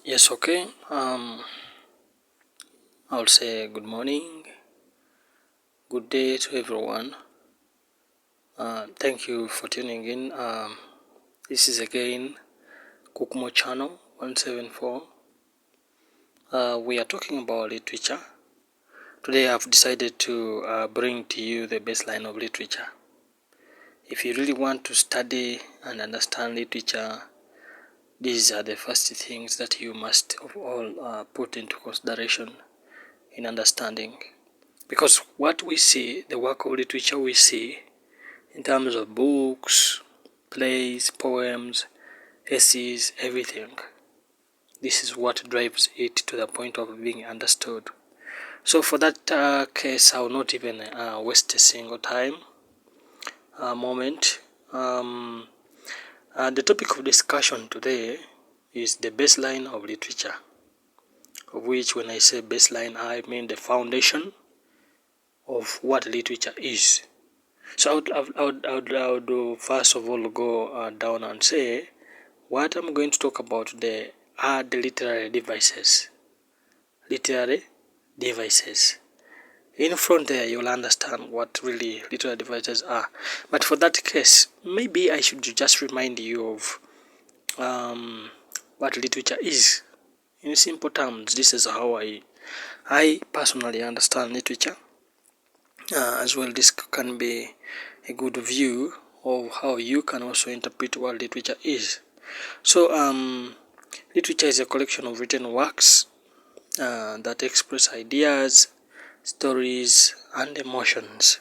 Yes, okay. I'll say good morning, good day to everyone. Thank you for tuning in. This is again Kukumo Channel 174. We are talking about literature. Today I've decided to bring to you the baseline of literature. If you really want to study and understand literature, these are the first things that you must of all put into consideration in understanding. Because what we see, the work of literature we see, in terms of books, plays, poems, essays, everything, this is what drives it to the point of being understood. So for that case, I will not even waste a single time, moment. The topic of discussion today is the baseline of literature, of which when I say baseline, I mean the foundation of what literature is. So I would first of all go down and say what I'm going to talk about today are the literary devices. Literary devices. In front there, you'll understand what really literary devices are. But for that case, maybe I should just remind you of what literature is. In simple terms, this is how I personally understand literature. As well, this can be a good view of how you can also interpret what literature is. So, literature is a collection of written works that express ideas, stories, and emotions.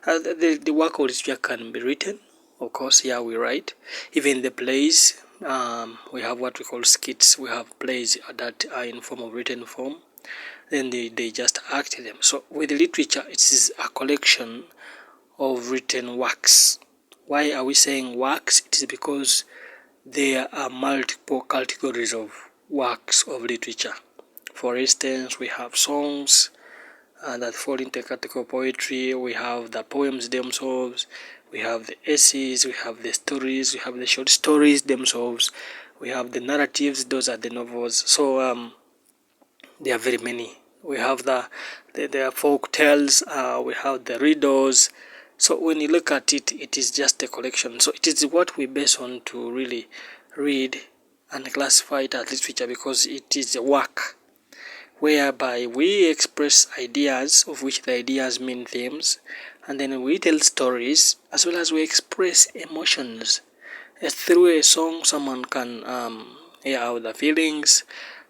The work of literature can be written, of course, yeah, we write. Even the plays, we have what we call skits. We have plays that are in form of written form. Then they just act them. So with literature, it is a collection of written works. Why are we saying works? It is because there are multiple categories of works of literature. For instance, we have songs that fall into the category of poetry. We have the poems themselves. We have the essays. We have the stories. We have the short stories themselves. We have the narratives. Those are the novels. So there are very many. We have the folk tales. We have the riddles. So when you look at it, it is just a collection. So it is what we base on to really read and classify it as literature, because it is a work whereby we express ideas, of which the ideas mean themes, and then we tell stories, as well as we express emotions. Through a song, someone can air out the feelings.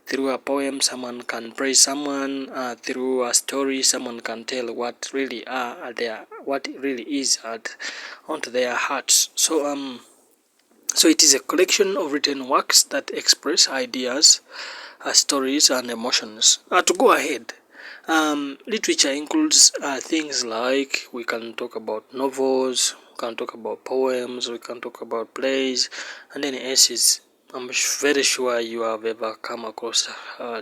Through a poem, someone can praise someone. Through a story, someone can tell what really is onto their hearts. So it is a collection of written works that express ideas, stories, and emotions. To go ahead, literature includes things like, we can talk about novels, we can talk about poems, we can talk about plays, and then essays. I'm very sure you have ever come across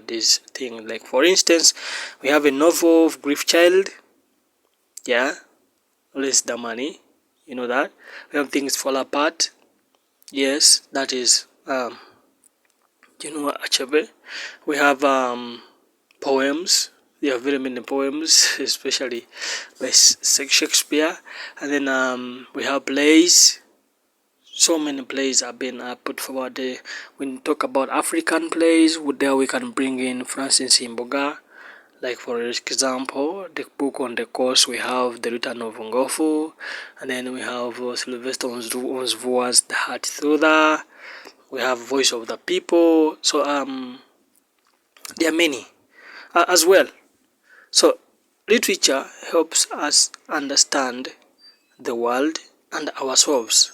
this thing. Like, for instance, we have a novel of Grief Child. Yeah, Less the Money. You know that. We have Things Fall Apart. Yes, that is Achebe. We have poems. There are very many poems, especially by Shakespeare. And then we have plays. So many plays have been put forward. When we talk about African plays, there we can bring in Francis Imboga. Like, for example, the book On the Coast, we have The Return of Ngofu. And then we have Sylvester Onsvua's The Heart Soother. We have Voice of the People. So there are many as well. So literature helps us understand the world and ourselves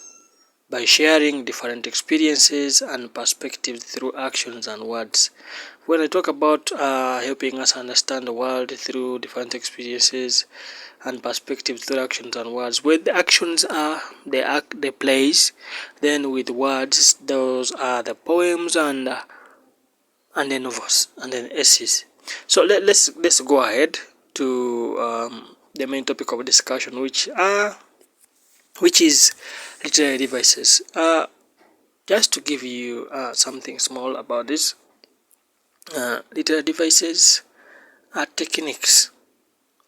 by sharing different experiences and perspectives through actions and words. When I talk about helping us understand the world through different experiences and perspectives through actions and words, with the actions are the plays, then with words, those are the poems and the novels and then essays. So let's go ahead to the main topic of discussion, which is literary devices. Just to give you something small about this, literary devices are techniques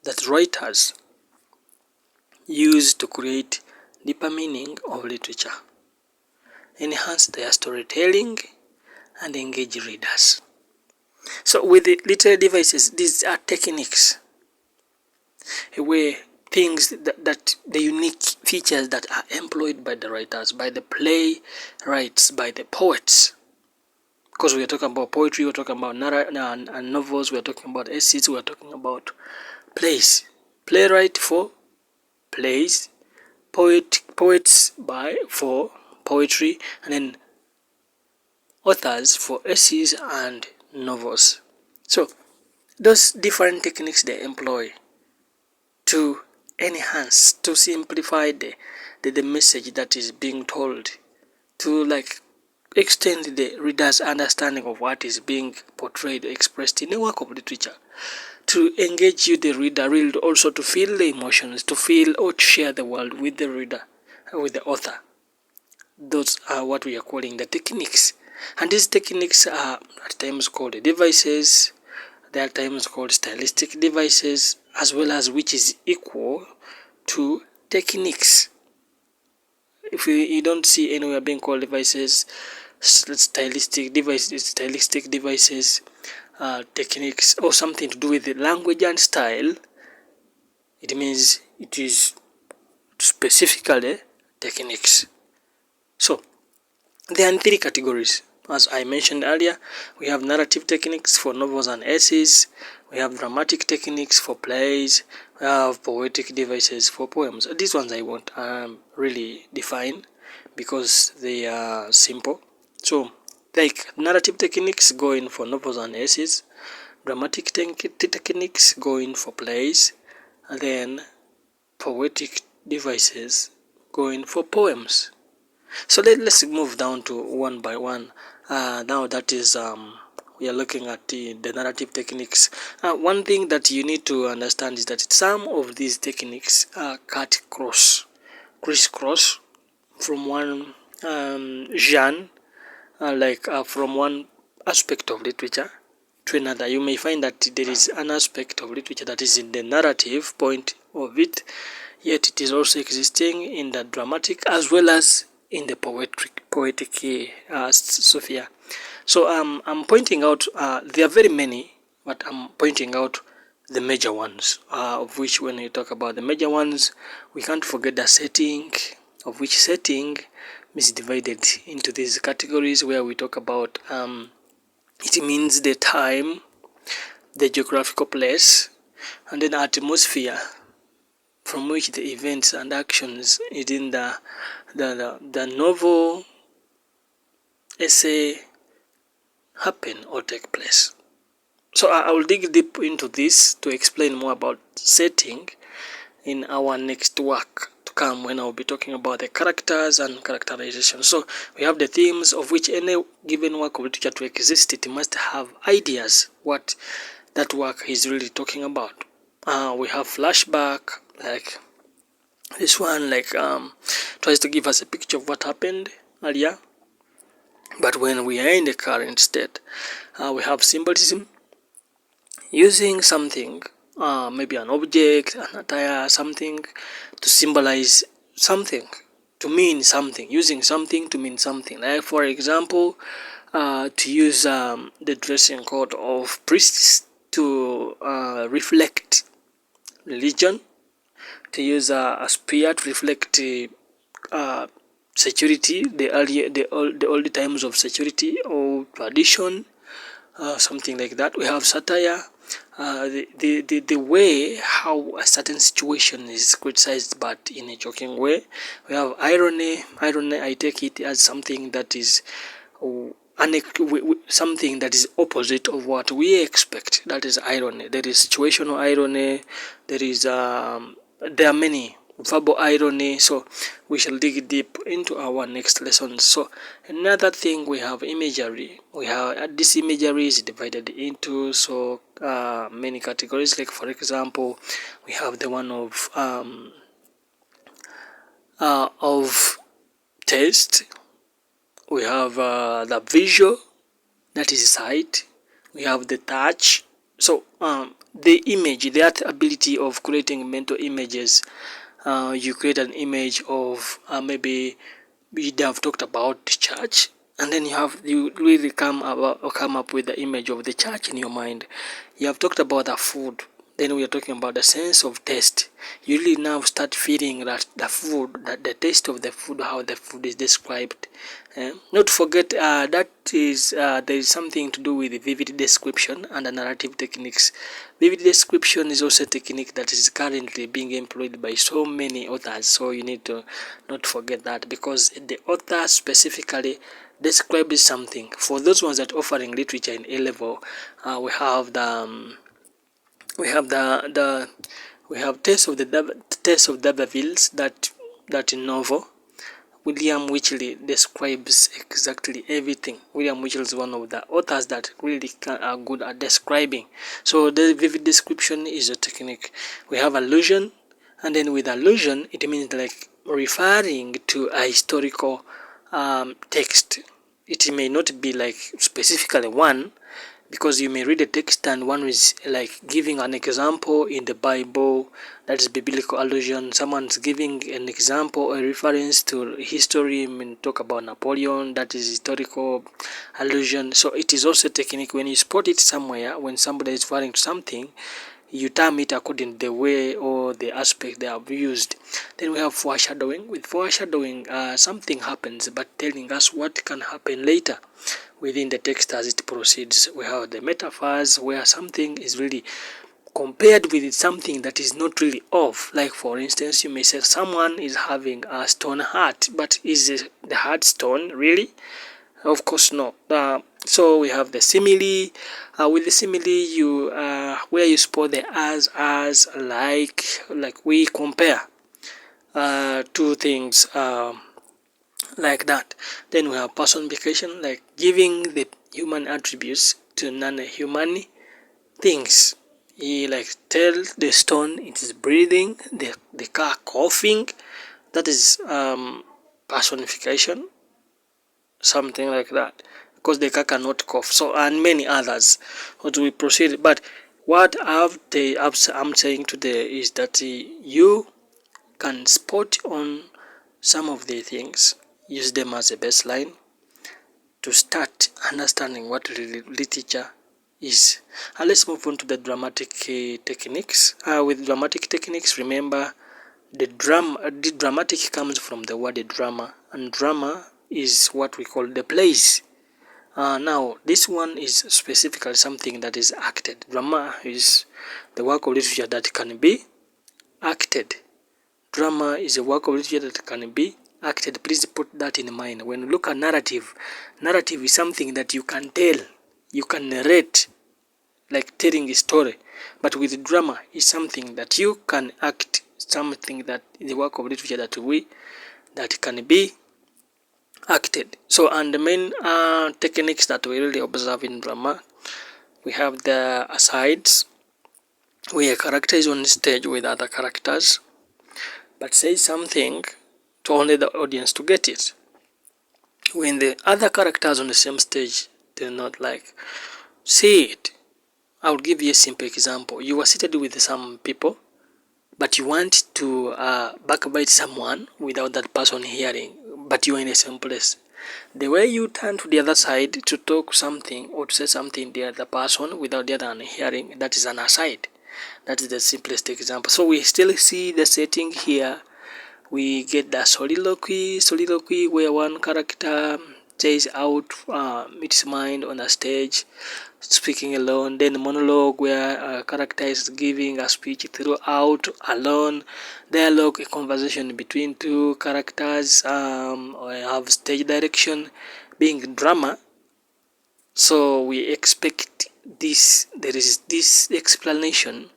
that writers use to create deeper meaning of literature, enhance their storytelling, and engage readers. So with the literary devices, these are techniques, where things that the unique features that are employed by the writers, by the playwrights, by the poets. Because we are talking about poetry, we're talking about novels, we're talking about essays, we're talking about plays. Playwright for plays, poets for poetry, and then authors for essays and novels. So those different techniques they employ to enhance, to simplify the message that is being told, to like extend the reader's understanding of what is being portrayed, expressed in a work of literature, to engage you, the reader, really also to feel the emotions, to feel or to share the world with the reader, with the author. Those are what we are calling the techniques. And these techniques are at times called devices, they are at times called stylistic devices, as well as which is equal to techniques. If you don't see anywhere being called devices, stylistic devices, techniques, or something to do with the language and style, it means it is specifically techniques. So there are three categories. As I mentioned earlier, we have narrative techniques for novels and essays, we have dramatic techniques for plays, we have poetic devices for poems. These ones I won't really define because they are simple. So like narrative techniques go in for novels and essays, dramatic techniques go in for plays, and then poetic devices go in for poems. So let's move down to one by one. Now that is we are looking at the narrative techniques. One thing that you need to understand is that some of these techniques cut crisscross from one genre, from one aspect of literature to another. You may find that there is an aspect of literature that is in the narrative point of it, yet it is also existing in the dramatic as well as in the poetic sphere. So I'm pointing out, there are very many, but I'm pointing out the major ones, of which when we talk about the major ones, we can't forget the setting, of which setting is divided into these categories where we talk about it means the time, the geographical place, and then atmosphere from which the events and actions within the novel, essay happen or take place. So I will dig deep into this to explain more about setting in our next work to come, when I'll be talking about the characters and characterization. So we have the themes of which any given work of literature to exist, it must have ideas what that work is really talking about. We have flashback, like this one, tries to give us a picture of what happened earlier, but when we are in the current state. We have symbolism, using something, maybe an object, an attire, something to symbolize something, to mean something, using something to mean something. Like for example, to use the dressing code of priests to reflect religion, to use a spear to reflect security, the old times of security or tradition, something like that. We have satire, the way how a certain situation is criticized but in a joking way. We have irony. I take it as something that is something that is opposite of what we expect. That is irony. There is situational irony, there are many, verbal irony. So we shall dig deep into our next lesson. So another thing, we have imagery. We have this imagery is divided into many categories. Like for example, we have the one of taste, we have the visual, that is sight, we have the touch. So the image, that ability of creating mental images. You create an image of maybe we have talked about church, and then you really come up with the image of the church in your mind. You have talked about the food, then we are talking about the sense of taste. You really now start feeling that the food, that the taste of the food, how the food is described. Not forget that is there is something to do with the vivid description and the narrative techniques. Vivid description is also a technique that is currently being employed by so many authors, so you need to not forget that, because the author specifically describes something. For those ones that offering literature in A level, we have the we have the we have Tales of D'Urbervilles, that novel. William Wycherley describes exactly everything. William Wycherley is one of the authors that really are good at describing. So the vivid description is a technique. We have allusion, and then with allusion, it means like referring to a historical text. It may not be like specifically one, because you may read a text and one is like giving an example in the Bible, that is biblical allusion. Someone's giving an example, a reference to history. I mean, talk about Napoleon, that is historical allusion. So it is also a technique. When you spot it somewhere, when somebody is referring to something, you term it according to the way or the aspect they have used. Then we have foreshadowing. With foreshadowing, something happens but telling us what can happen later within the text as it proceeds. We have the metaphors, where something is really compared with something that is not really off. Like for instance, you may say someone is having a stone heart, but is the heart stone really? Of course no. So we have the simile. With the simile, you where you spot the as like we compare two things like that. Then we have personification, like giving the human attributes to non-human things. He like tell the stone it is breathing, the car coughing. That is personification, something like that, because the car cannot cough. So and many others. What we proceed, but what I'm saying today is that you can spot on some of the things, use them as a baseline to start understanding what literature is. Let's move on to the dramatic techniques. With dramatic techniques, remember the dramatic comes from the word drama, and drama is what we call the plays. Now this one is specifically something that is acted. Drama is the work of literature that can be acted. Drama is a work of literature that can be acted. Please put that in mind. When you look at narrative is something that you can tell, you can narrate, like telling a story. But with drama is something that you can act, something that is the work of literature that can be acted. So, and the main techniques that we really observe in drama, we have the asides, where a character is on the stage with other characters, but says something to only the audience to get it. When the other characters on the same stage do not like see it. I'll give you a simple example. You are seated with some people, but you want to backbite someone without that person hearing, but you are in the same place. The way you turn to the other side to talk something or to say something to the other person without the other one hearing, that is an aside. That is the simplest example. So we still see the setting here. We get the soliloquy where one character says out its mind on a stage, speaking alone. Then monologue, where a character is giving a speech throughout alone. Dialogue, a conversation between two characters. Or have stage direction, being drama. So we expect this. There is this explanation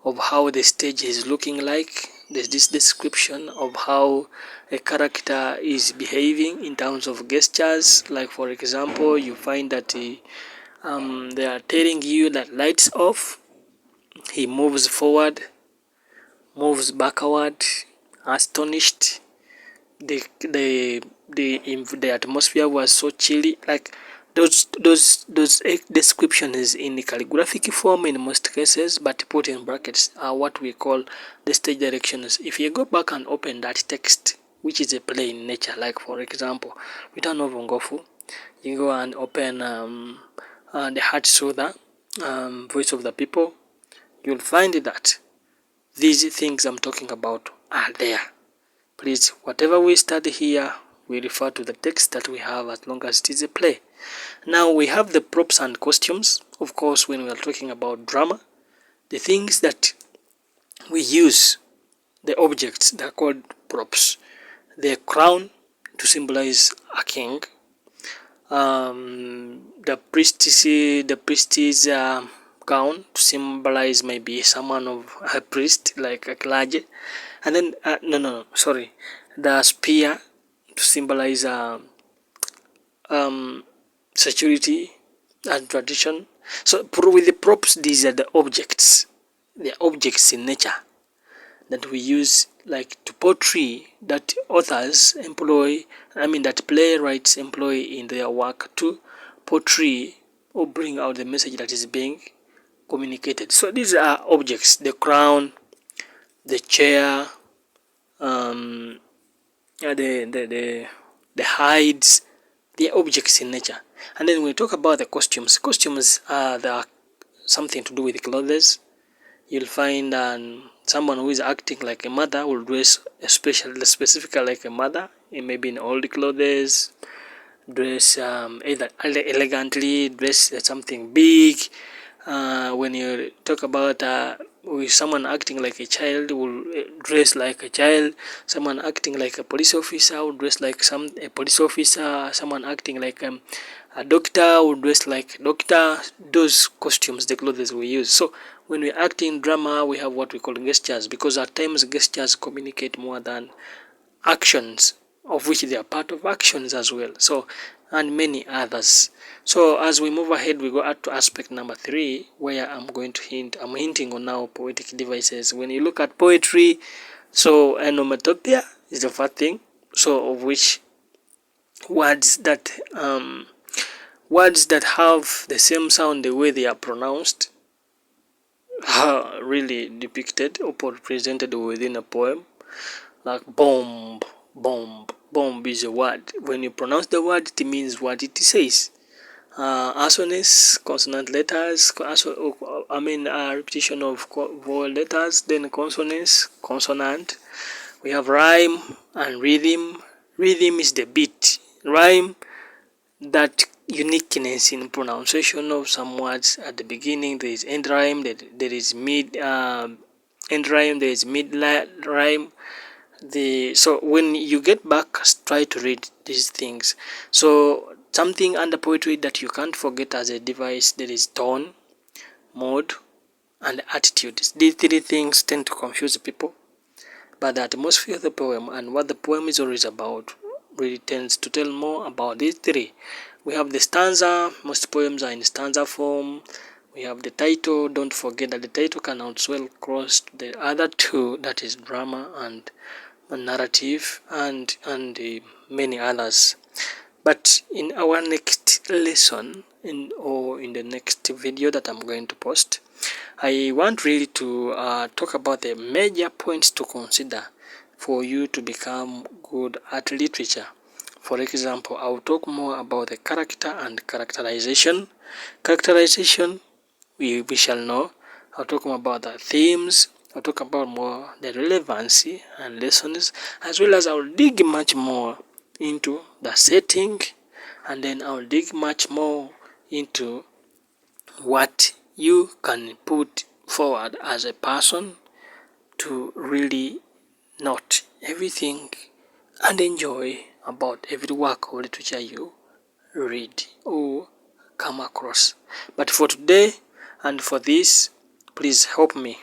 of how the stage is looking like. There's this description of how a character is behaving in terms of gestures. Like for example, you find that they are telling you that lights off, he moves forward, moves backward, astonished. The the atmosphere was so chilly. Like those descriptions in the calligraphic form in most cases, but put in brackets, are what we call the stage directions. If you go back and open that text, which is a play in nature, like for example, Return of Ngofu, you go and open the Heart Soother, Voice of the People, you'll find that these things I'm talking about are there. Please, whatever we study here, we refer to the text that we have as long as it is a play. Now we have the props and costumes. Of course, when we are talking about drama, the things that we use, the objects, they are called props. The crown to symbolize a king. The priest's gown to symbolize maybe someone of a priest, like a clergy. And then the spear to symbolize security and tradition. So with the props, these are the objects in nature that we use, like to portray, that authors employ, that playwrights employ in their work to portray or bring out the message that is being communicated. So these are objects: the crown, the chair, the hides, the objects in nature. And then we talk about the costumes. Costumes are something to do with clothes. You'll find someone who is acting like a mother will dress specifically like a mother, maybe in old clothes, dress either elegantly, dress something big. When you talk about with someone acting like a child, will dress like a child. Someone acting like a police officer will dress like a police officer. Someone acting like a doctor will dress like a doctor. Those costumes, the clothes we use. So when we act in drama, we have what we call gestures, because at times gestures communicate more than actions, of which they are part of actions as well. So, and many others. So as we move ahead, we go out to aspect number 3, where I'm hinting on now poetic devices. When you look at poetry, so onomatopoeia is the first thing. So of which words that have the same sound, the way they are pronounced, are really depicted or presented within a poem. Like bomb is a word. When you pronounce the word, it means what it says. Assonance, consonant letters, repetition of vowel letters, then consonants, consonant. We have rhyme and rhythm. Rhythm is the beat. Rhyme, that uniqueness in pronunciation of some words. At the beginning there is end rhyme, there is mid end rhyme, there is mid rhyme. So when you get back, try to read these things. So something under poetry that you can't forget as a device, there is tone, mode, and attitude. These 3 things tend to confuse people, but the atmosphere of the poem and what the poem is always about really tends to tell more about these 3. We have the stanza. Most poems are in stanza form. We have the title. Don't forget that the title can as well cross the other 2, that is drama and narrative, and many others. But in our next lesson, in the next video that I'm going to post, I want really to talk about the major points to consider for you to become good at literature. For example, I'll talk more about the character and characterization. Characterization, we shall know. I'll talk more about the themes. I'll talk about more the relevancy and lessons, as well as I'll dig much more into the setting, and then I'll dig much more into what you can put forward as a person to really note everything and enjoy about every work of literature you read or come across. But for today and for this, please help me